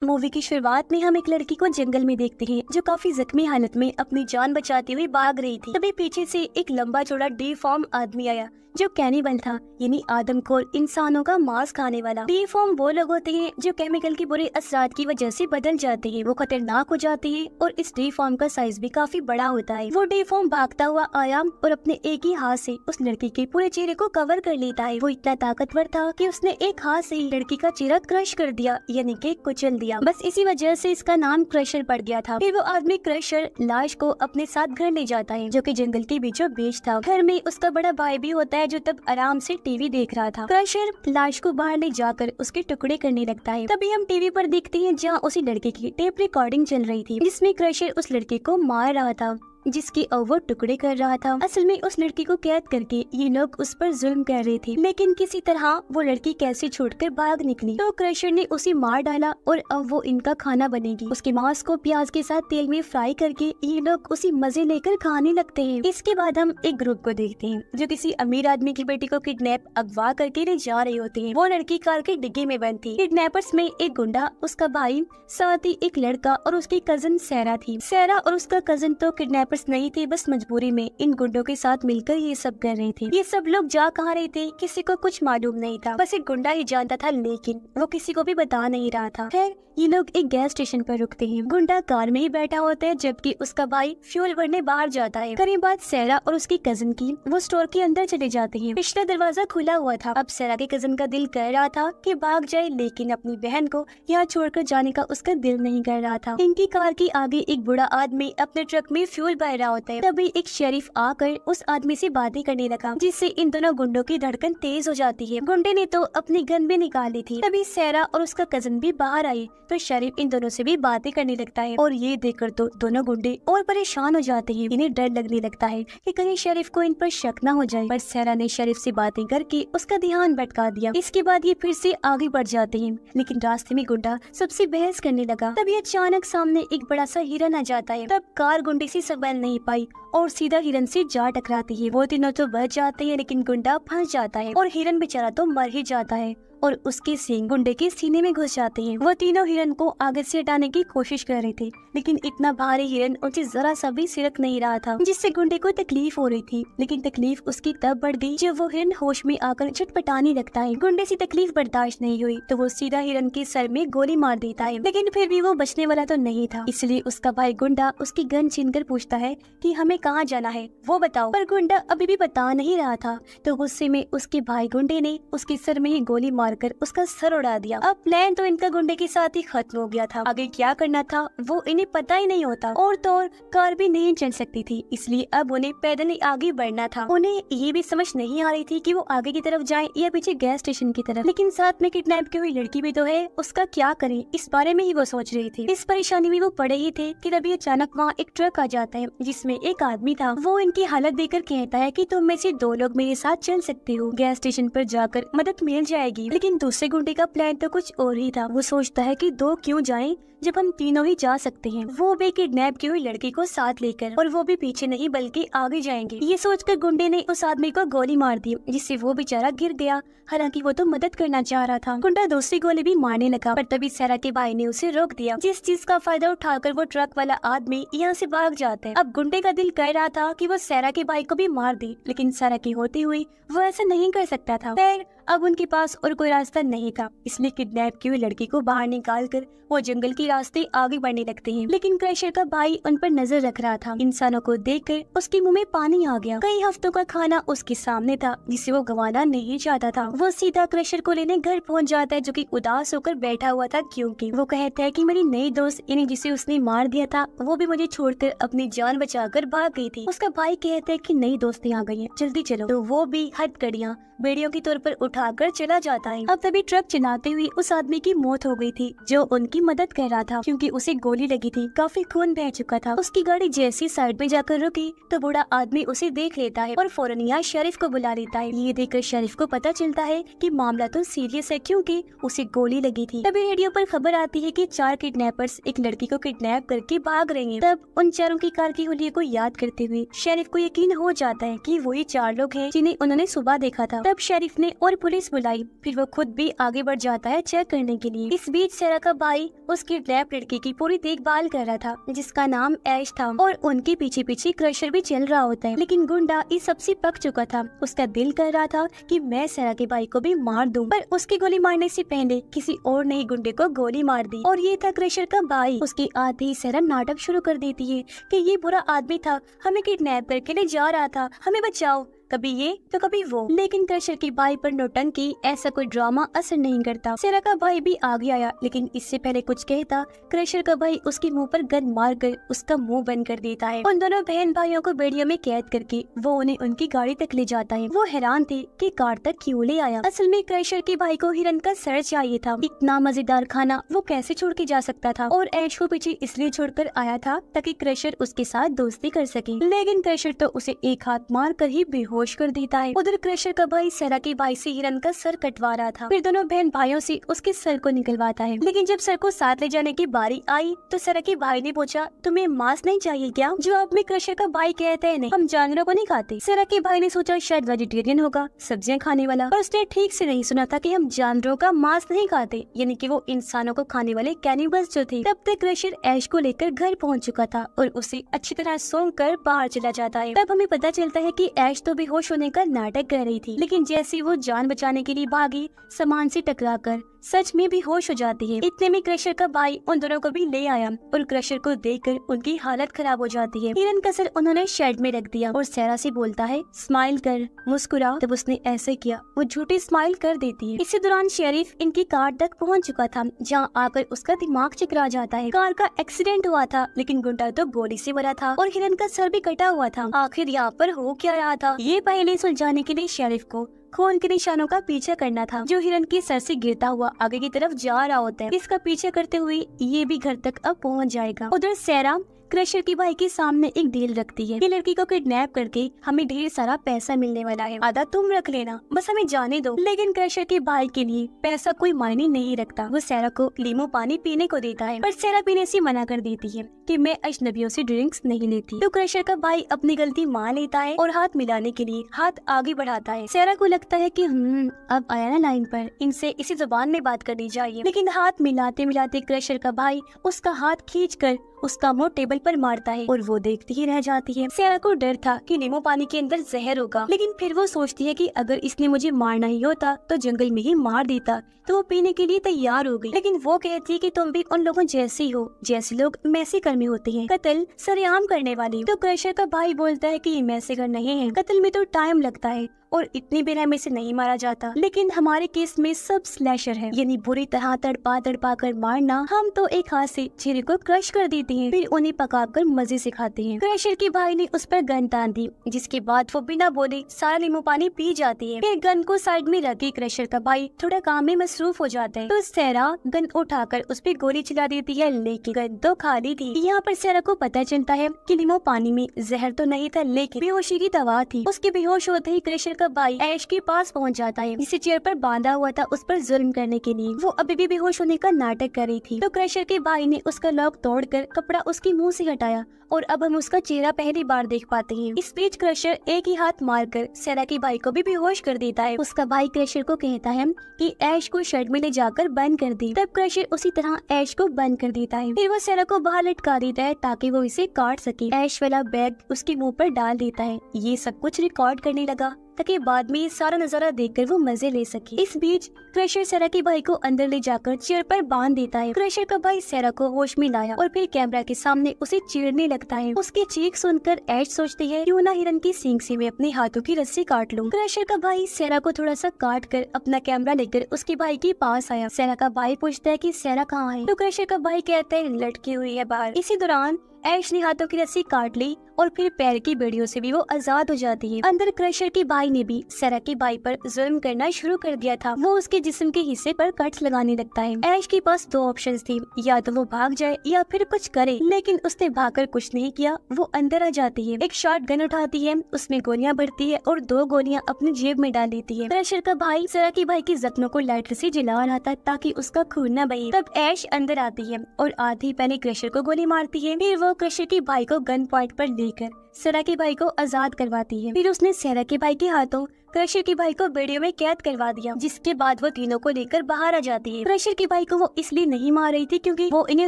Movie की शुरुआत में हम एक लड़की को जंगल में देखते हैं जो काफी जख्मी हालत में अपनी जान बचाते हुए भाग रही थी। तभी पीछे से एक लंबा चौड़ा डिफॉर्म आदमी आया जो कैनिबल था, यानी आदमखोर, इंसानों का मांस खाने वाला। डिफॉर्म वो लोग होते हैं जो केमिकल के बुरे असरात की वजह से बदल जाते हैं, वो खतरनाक हो जाते हैं और इस डिफॉर्म का साइज भी काफी बड़ा होता है। वो डिफॉर्म भागता हुआ आया और अपने एक ही हाथ से उस लड़की के पूरे चेहरे को कवर कर लेता है। वो इतना ताकतवर था कि उसने एक हाथ से ही लड़की का चेहरा क्रश कर दिया, यानी कि कुचल दिया। बस इसी वजह से इसका नाम क्रशर पड़ गया था। फिर वो आदमी क्रशर लाश को अपने साथ घर ले जाता है, जो कि जंगल के बीचों बीच था। घर में उसका बड़ा भाई भी होता है जो तब आराम से टीवी देख रहा था। क्रशर लाश को बाहर ले जाकर उसके टुकड़े करने लगता है। तभी हम टीवी पर देखते हैं जहाँ उसी लड़के की टेप रिकॉर्डिंग चल रही थी, जिसमें क्रशर उस लड़के को मार रहा था, जिसकी वो टुकड़े कर रहा था। असल में उस लड़की को कैद करके ये लोग उस पर जुल्म कर रहे थे, लेकिन किसी तरह वो लड़की कैसे छूटकर भाग निकली तो क्रशर ने उसे मार डाला और अब वो इनका खाना बनेगी। उसके मांस को प्याज के साथ तेल में फ्राई करके ये लोग उसी मजे लेकर खाने लगते हैं। इसके बाद हम एक ग्रुप को देखते हैं जो किसी अमीर आदमी की बेटी को किडनैप अगवा करके ले जा रहे होते हैं। वो लड़की कार के डिग्गे में बंद थी। किडनैपर्स में एक गुंडा, उसका भाई, साथ ही एक लड़का और उसकी कजन सैरा थी। सैरा और उसका कजन तो किडनैपर नहीं थे, बस मजबूरी में इन गुंडों के साथ मिलकर ये सब कर रहे थे। ये सब लोग जा कहाँ रहे थे किसी को कुछ मालूम नहीं था, बस एक गुंडा ही जानता था, लेकिन वो किसी को भी बता नहीं रहा था। खैर ये लोग एक गैस स्टेशन पर रुकते हैं। गुंडा कार में ही बैठा होता है जबकि उसका भाई फ्यूल भरने बाहर जाता है। करीब बाद सैरा और उसकी कजन की वो स्टोर के अंदर चले जाते हैं। पिछला दरवाजा खुला हुआ था। अब सैरा के कजन का दिल कर रहा था कि भाग जाए, लेकिन अपनी बहन को यहाँ छोड़कर जाने का उसका दिल नहीं कर रहा था। इनकी कार के आगे एक बूढ़ा आदमी अपने ट्रक में फ्यूल भर रहा होता है। तभी एक शेरिफ आकर उस आदमी से बातें करने लगा, जिससे इन दोनों गुंडों की धड़कन तेज हो जाती है। गुंडे ने तो अपनी गन भी निकाली थी। तभी सैरा और उसका कजन भी बाहर आए तो शेरिफ इन दोनों से भी बातें करने लगता है और ये देखकर तो दोनों गुंडे और परेशान हो जाते हैं। इन्हें डर लगने लगता है कि कहीं शेरिफ को इन पर शक न हो जाए, पर सैरा ने शेरिफ से बातें करके उसका ध्यान भटका दिया। इसके बाद ये फिर से आगे बढ़ जाते हैं, लेकिन रास्ते में गुंडा सबसे बहस करने लगा। तभी अचानक सामने एक बड़ा सा हिरन आ जाता है। तब कार गुंडे से संभल नहीं पाई और सीधा हिरन से जा टकराती है। वो तीनों तो बच जाते हैं, लेकिन गुंडा फंस जाता है और हिरन बेचारा तो मर ही जाता है और उसके सींग गुंडे के सीने में घुस जाते हैं। वो तीनों हिरन को आगे से हटाने की कोशिश कर रहे थे, लेकिन इतना भारी हिरन उनसे जरा सा भी सिरक नहीं रहा था, जिससे गुंडे को तकलीफ हो रही थी। लेकिन तकलीफ उसकी तब बढ़ गई जब वो हिरन होश में आकर छटपटाने लगता है। गुंडे से तकलीफ बर्दाश्त नहीं हुई तो वो सीधा हिरन के सर में गोली मार देता है, लेकिन फिर भी वो बचने वाला तो नहीं था। इसलिए उसका भाई गुंडा उसकी गन छीनकर पूछता है कि हमें कहाँ जाना है, वो बताओ। पर गुंडा अभी भी बता नहीं रहा था तो गुस्से में उसके भाई गुंडे ने उसके सर में ही गोली मारकर उसका सर उड़ा दिया। अब प्लान तो इनका गुंडे के साथ ही खत्म हो गया था। आगे क्या करना था वो इन्हें पता ही नहीं होता और तो और कार भी नहीं चल सकती थी, इसलिए अब उन्हें पैदल ही आगे बढ़ना था। उन्हें ये भी समझ नहीं आ रही थी कि वो आगे की तरफ जाएं या पीछे गैस स्टेशन की तरफ, लेकिन साथ में किडनैप की हुई लड़की भी तो है, उसका क्या करें, इस बारे में ही वो सोच रही थी। इस परेशानी में वो पड़े ही थे कि तभी अचानक वहाँ एक ट्रक आ जाता है जिसमें एक आदमी था। वो इनकी हालत देखकर कहता है कि तुम में से 2 लोग मेरे साथ चल सकते हो, गैस स्टेशन पर जाकर मदद मिल जाएगी। लेकिन दूसरे गुंडे का प्लान तो कुछ और ही था। वो सोचता है कि 2 क्यों जाएं जब हम तीनों ही जा सकते हैं, वो भी किडनैप की हुई लड़की को साथ लेकर, और वो भी पीछे नहीं बल्कि आगे जाएंगे। ये सोचकर गुंडे ने उस आदमी को गोली मार दी, जिससे वो बेचारा गिर गया। हालांकि वो तो मदद करना चाह रहा था। गुंडा दूसरी गोली भी मारने लगा, पर तभी सैरा के भाई ने उसे रोक दिया, जिस चीज का फायदा उठाकर वो ट्रक वाला आदमी यहाँ से भाग जाता है। अब गुंडे का दिल कह रहा था कि वो सैरा के भाई को भी मार दे, लेकिन सैरा की होते हुए वो ऐसा नहीं कर सकता था। खैर अब उनके पास और कोई रास्ता नहीं था, इसलिए किडनैप की हुई लड़की को बाहर निकालकर वो जंगल के रास्ते आगे बढ़ने लगते हैं। लेकिन क्रशर का भाई उन पर नजर रख रहा था। इंसानों को देखकर उसके मुंह में पानी आ गया। कई हफ्तों का खाना उसके सामने था जिसे वो गंवाना नहीं चाहता था। वो सीधा क्रशर को लेने घर पहुंच जाता है, जो कि उदास होकर बैठा हुआ था, क्योंकि वो कहता है कि मेरी नई दोस्त यानी जिसे उसने मार दिया था वो भी मुझे छोड़कर अपनी जान बचाकर भाग गई थी। उसका भाई कहता है कि नई दोस्तें आ गई हैं, जल्दी चलो। तो वो भी हथकड़ियाँ बेड़ियों के तौर पर उठाकर चला जाता है। अब तभी ट्रक चलाते हुए उस आदमी की मौत हो गई थी जो उनकी मदद कर रहा था, क्योंकि उसे गोली लगी थी, काफी खून बह चुका था। उसकी गाड़ी जैसी साइड में जाकर रुकी तो बूढ़ा आदमी उसे देख लेता है और फौरन यहाँ शेरिफ को बुला लेता है। ये देखकर शेरिफ को पता चलता है कि मामला तो सीरियस है, क्योंकि उसे गोली लगी थी। तभी रेडियो पर खबर आती है कि 4 किडनैपर्स एक लड़की को किडनैप करके भाग रहे हैं। तब उन चारों की कार की हुलिये को याद करते हुए शेरिफ को यकीन हो जाता है कि वही 4 लोग हैं जिन्हें उन्होंने सुबह देखा था। तब शेरिफ ने और पुलिस बुलाई। फिर वो खुद भी आगे बढ़ जाता है चेक करने के लिए। इस बीच सेरा का भाई उस किडनैप लड़की की पूरी देखभाल कर रहा था जिसका नाम ऐश था, और उनके पीछे पीछे क्रशर भी चल रहा होता है। लेकिन गुंडा इस सबसे पक चुका था। उसका दिल कर रहा था कि मैं सेरा के भाई को भी मार दूं, पर उसकी गोली मारने से पहले किसी और ने ही गुंडे को गोली मार दी, और ये था क्रशर का भाई। उसके आते ही सेरा नाटक शुरू कर देती है कि ये बुरा आदमी था, हमें किडनैप करके ले जा रहा था, हमें बचाओ। कभी ये तो कभी वो। लेकिन क्रशर के भाई पर नौटंकी ऐसा कोई ड्रामा असर नहीं करता। सेरा का भाई भी आगे आया, लेकिन इससे पहले कुछ कहता क्रशर का भाई उसके मुंह पर गन मारकर उसका मुंह बंद कर देता है। उन दोनों बहन भाइयों को बेड़ियों में कैद करके वो उन्हें उनकी गाड़ी तक ले जाता है। वो हैरान थे कि कार तक क्यों ले आया। असल में क्रशर के भाई को हिरन का सर चाहिए था। इतना मजेदार खाना वो कैसे छोड़ के जा सकता था, और ऐश को पीछे इसलिए छोड़कर आया था ताकि क्रशर उसके साथ दोस्ती कर सके। लेकिन क्रशर तो उसे एक हाथ मार कर ही बेहोश कर देता है। उधर क्रशर का भाई सेरा के भाई से हिरन का सर कटवा रहा था, फिर दोनों बहन भाइयों से उसके सर को निकलवाता है। लेकिन जब सर को साथ ले जाने की बारी आई तो सेरा के भाई ने पूछा, तुम्हें मांस नहीं चाहिए क्या? जवाब में क्रशर का भाई कहता है, नहीं, हम जानवरों को नहीं खाते। सेरा के भाई ने सोचा शायद वेजिटेरियन होगा, सब्जियां खाने वाला, पर उसने ठीक से नहीं सुना था कि हम जानवरों का मांस नहीं खाते, यानी कि वो इंसानों को खाने वाले कैनिबल्स जो थे। तब तक क्रशर ऐश को लेकर घर पहुंच चुका था और उसे अच्छी तरह सूंघ कर बाहर चला जाता है। तब हमें पता चलता है कि ऐश तो बेहोश होने का नाटक कर रही थी, लेकिन जैसे वो जान बचाने के लिए भागी, सामान से टकराकर सच में भी होश हो जाती है। इतने में क्रशर का भाई उन दोनों को भी ले आया और क्रशर को देखकर उनकी हालत खराब हो जाती है। हिरन का सर उन्होंने शेड में रख दिया और सेरा से बोलता है, स्माइल कर, मुस्कुरा। तब उसने ऐसे किया, वो झूठी स्माइल कर देती है। इसी दौरान शेरिफ इनकी कार तक पहुंच चुका था, जहां आकर उसका दिमाग चकरा जाता है। कार का एक्सीडेंट हुआ था, लेकिन गुंडा तो गोली से मरा था और हिरन का सर भी कटा हुआ था। आखिर यहाँ पर हो क्या रहा था? ये पहले सुलझाने के लिए शेरिफ को खून के निशानों का पीछा करना था, जो हिरन के सर से गिरता हुआ आगे की तरफ जा रहा होता है। इसका पीछा करते हुए ये भी घर तक अब पहुंच जाएगा। उधर सेरा क्रशर की भाई के सामने एक डील रखती है कि लड़की को किडनैप करके हमें ढेर सारा पैसा मिलने वाला है, आधा तुम रख लेना, बस हमें जाने दो। लेकिन क्रशर के भाई के लिए पैसा कोई मायने नहीं रखता। वो सेरा को लीमू पानी पीने को देता है, पर सेरा पीने से मना कर देती है कि मैं अजनबियों से ड्रिंक्स नहीं लेती। तो क्रशर का भाई अपनी गलती मान लेता है और हाथ मिलाने के लिए हाथ आगे बढ़ाता है। सेरा को लगता है कि अब आया ना लाइन पर, इनसे इसी जुबान में बात करनी चाहिए। लेकिन हाथ मिलाते मिलाते क्रशर का भाई उसका हाथ खींचकर उसका मुंह टेबल पर मारता है और वो देखती ही रह जाती है। सेरा को डर था कि नींबू पानी के अंदर जहर होगा, लेकिन फिर वो सोचती है कि अगर इसने मुझे मारना ही होता तो जंगल में ही मार देता, तो वो पीने के लिए तैयार हो गई। लेकिन वो कहती है कि तुम भी उन लोगों जैसे ही हो, जैसे लोग मैसेकर में होते हैं, कत्ल सरेआम करने वाली। तो क्रशर का भाई बोलता है कि ये मैसेकर नहीं है, कत्ल में तो टाइम लगता है और इतनी बेरहमी से नहीं मारा जाता, लेकिन हमारे केस में सब स्लैशर है, यानी बुरी तरह तड़पा तड़पा कर मारना। हम तो एक हाथ से चेहरे को क्रश कर देते हैं, फिर उन्हें पकाकर मजे से खाते हैं। क्रशर के भाई ने उस पर गन तान दी, जिसके बाद वो बिना बोले सारा नींबू पानी पी जाती है। फिर गन को साइड में रख के क्रशर का भाई थोड़ा काम में मसरूफ हो जाता है, तो सेरा गन उठाकर उस पर गोली चला देती है, लेकिन गन तो खाली थी। यहाँ पर सेरा को पता चलता है कि नींबू पानी में जहर तो नहीं था, लेकिन बेहोशी की दवा थी। उसके बेहोश होते ही क्रशर का भाई ऐश के पास पहुंच जाता है, जिसे चेयर पर बांधा हुआ था उस पर जुल्म करने के लिए। वो अभी भी बेहोश होने का नाटक कर रही थी, तो क्रशर के भाई ने उसका लॉक तोड़कर कपड़ा उसके मुंह से हटाया और अब हम उसका चेहरा पहली बार देख पाते हैं। इस बीच क्रशर एक ही हाथ मारकर सेरा के भाई को भी बेहोश कर देता है। उसका भाई क्रशर को कहता है कि ऐश को शेड में ले जाकर बंद कर दी। तब क्रशर उसी तरह ऐश को बंद कर देता है, फिर वो सेरा को बाहर लटका देता है ताकि वो इसे काट सके। ऐश वाला बैग उसके मुंह पर डाल देता है। ये सब कुछ रिकॉर्ड करने लगा ताकि बाद में ये सारा नजारा देखकर वो मजे ले सके। इस बीच क्रशर सेरा के भाई को अंदर ले जाकर चेयर पर बांध देता है। क्रशर का भाई सेरा को होश में लाया और फिर कैमरा के सामने उसे चीरने लगता है। उसकी चीख सुनकर ऐश सोचती है क्यों ना हिरन की सींग से मैं अपने हाथों की रस्सी काट लूं। क्रशर का भाई सेरा को थोड़ा सा काट कर अपना कैमरा लेकर उसके भाई के पास आया। सेरा का भाई पूछता है कि सेरा कहाँ है, तो क्रशर का भाई कहता है लटकी हुई है बाहर। इसी दौरान ऐश ने हाथों की रस्सी काट ली और फिर पैर की बेड़ियों से भी वो आजाद हो जाती है। अंदर क्रशर के भाई ने भी सेरा के भाई पर जुल्म करना शुरू कर दिया था। वो उसके जिस्म के हिस्से पर कट्स लगाने लगता है। ऐश के पास दो ऑप्शंस थी, या तो वो भाग जाए या फिर कुछ करे, लेकिन उसने भागकर कुछ नहीं किया। वो अंदर आ जाती है, एक शॉट गन उठाती है, उसमें गोलियां भरती है और 2 गोलियां अपनी जेब में डाल देती है। क्रशर का भाई सेरा के भाई के जख्मों को लाइटर से जला रहा था ताकि उसका खून न बहे। तब ऐश अंदर आती है और आधी पहले क्रशर को गोली मारती है, फिर वो क्रशर के भाई को गन पॉइंट पर लेकर सेरा के भाई को आजाद करवाती है। फिर उसने सेरा के भाई के हाथों क्रशर के भाई को वीडियो में कैद करवा दिया, जिसके बाद वो तीनों को लेकर बाहर आ जाती है। क्रशर के भाई को वो इसलिए नहीं मार रही थी क्योंकि वो इन्हें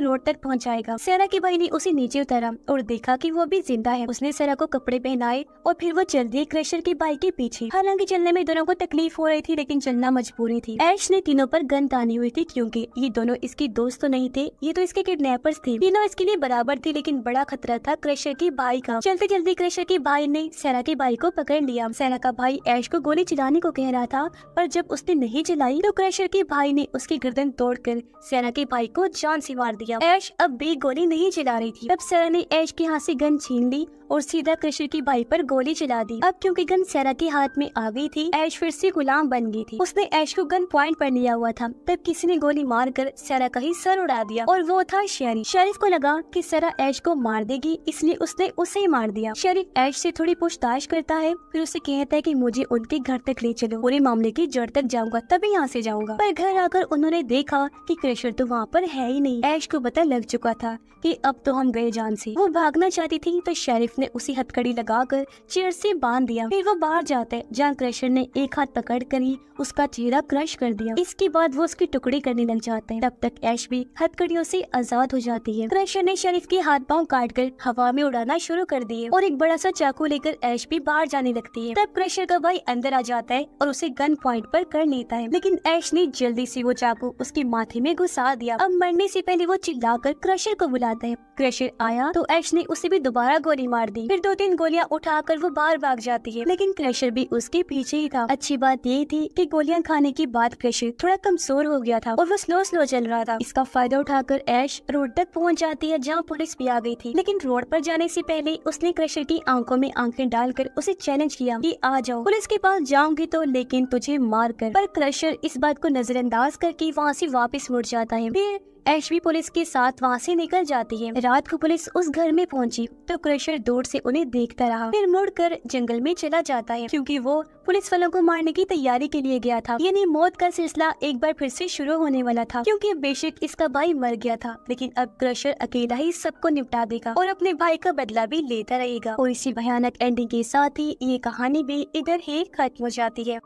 रोड तक पहुंचाएगा। सेरा के भाई ने उसे नीचे उतारा और देखा कि वो भी जिंदा है। उसने सेरा को कपड़े पहनाए और फिर वो चल दिए क्रशर के भाई के पीछे। हालांकि चलने में दोनों को तकलीफ हो रही थी, लेकिन चलना मजबूरी थी। ऐश ने तीनों पर गन तानी हुई थी क्योंकि ये दोनों इसके दोस्त तो नहीं थे, ये तो इसके किडनैपर्स थे। तीनों इसके लिए बराबर थी, लेकिन बड़ा खतरा था क्रशर के भाई का। चलते चलते क्रशर के भाई ने सेरा के भाई को पकड़ लिया। सेरा का भाई ऐश को गोली चलाने को कह रहा था, पर जब उसने नहीं चलाई तो क्रशर के भाई ने उसकी गर्दन तोड़कर सेरा के भाई को जान से मार दिया। ऐश अब भी गोली नहीं चला रही थी। तब सेरा ने ऐश के हाथ से गन छीन ली और सीधा क्रशर के भाई पर गोली चला दी। अब क्योंकि गन सेरा के हाथ में आ गई थी, ऐश फिर से गुलाम बन गई थी। उसने ऐश को गन पॉइंट पर लिया हुआ था। तब किसी ने गोली मारकर सेरा का ही सर उड़ा दिया और वो था शेरिफ। शेरिफ को लगा कि सेरा ऐश को मार देगी, इसलिए उसने उसे ही मार दिया। शेरिफ ऐश से थोड़ी पूछताछ करता है, फिर उसे कहता है कि मुझे उनके घर तक ले चलो, पूरे मामले की जड़ तक जाऊंगा, तभी यहाँ से जाऊंगा। पर घर आकर उन्होंने देखा कि क्रशर तो वहाँ पर है ही नहीं। ऐश को पता लग चुका था कि अब तो हम गए जान से। वो भागना चाहती थी तो शेरिफ ने उसी हथकड़ी लगाकर चेयर से बांध दिया। फिर वो बाहर जाता है, जहाँ क्रशर ने एक हाथ पकड़ कर ही उसका चेहरा क्रश कर दिया। इसके बाद वो उसके टुकड़े करने लग जाते हैं। तब तक ऐश भी हथकड़ियों से आजाद हो जाती है। क्रशर ने शेरिफ के हाथ पांव काटकर हवा में उड़ाना शुरू कर दिए और एक बड़ा सा चाकू लेकर ऐश भी बाहर जाने लगती है। तब क्रशर का भाई अंदर आ जाता है और उसे गन पॉइंट पर कर लेता है, लेकिन ऐश ने जल्दी से वो चाकू उसके माथे में घुसा दिया। अब मरने से पहले वो चिल्लाकर क्रशर को बुलाता है। क्रशर आया तो ऐश ने उसे भी दोबारा गोली मार दी। फिर 2-3 गोलियां उठाकर वो बाहर भाग जाती है, लेकिन क्रशर भी उसके पीछे ही था। अच्छी बात ये थी कि गोलियां खाने के बाद क्रशर थोड़ा कमजोर हो गया था और वो स्लो चल रहा था। इसका फायदा उठाकर ऐश रोड तक पहुंच जाती है, जहां पुलिस भी आ गई थी। लेकिन रोड पर जाने से पहले उसने क्रशर की आंखों में आंखें डालकर उसे चैलेंज किया कि आ जाओ, पुलिस के पास जाऊंगी तो, लेकिन तुझे मार कर। पर क्रशर इस बात को नजरअंदाज करके वहाँ से वापस मुड़ जाता है। फिर ऐश भी पुलिस के साथ वहाँ से निकल जाती है। रात को पुलिस उस घर में पहुंची तो क्रशर दूर से उन्हें देखता रहा, फिर मुड़कर जंगल में चला जाता है क्योंकि वो पुलिस वालों को मारने की तैयारी के लिए गया था। यानी मौत का सिलसिला एक बार फिर से शुरू होने वाला था, क्योंकि बेशक इसका भाई मर गया था, लेकिन अब क्रशर अकेला ही सबको निपटा देगा और अपने भाई का बदला भी लेता रहेगा। और इसी भयानक एंडिंग के साथ ही ये कहानी भी इधर ही खत्म हो जाती है।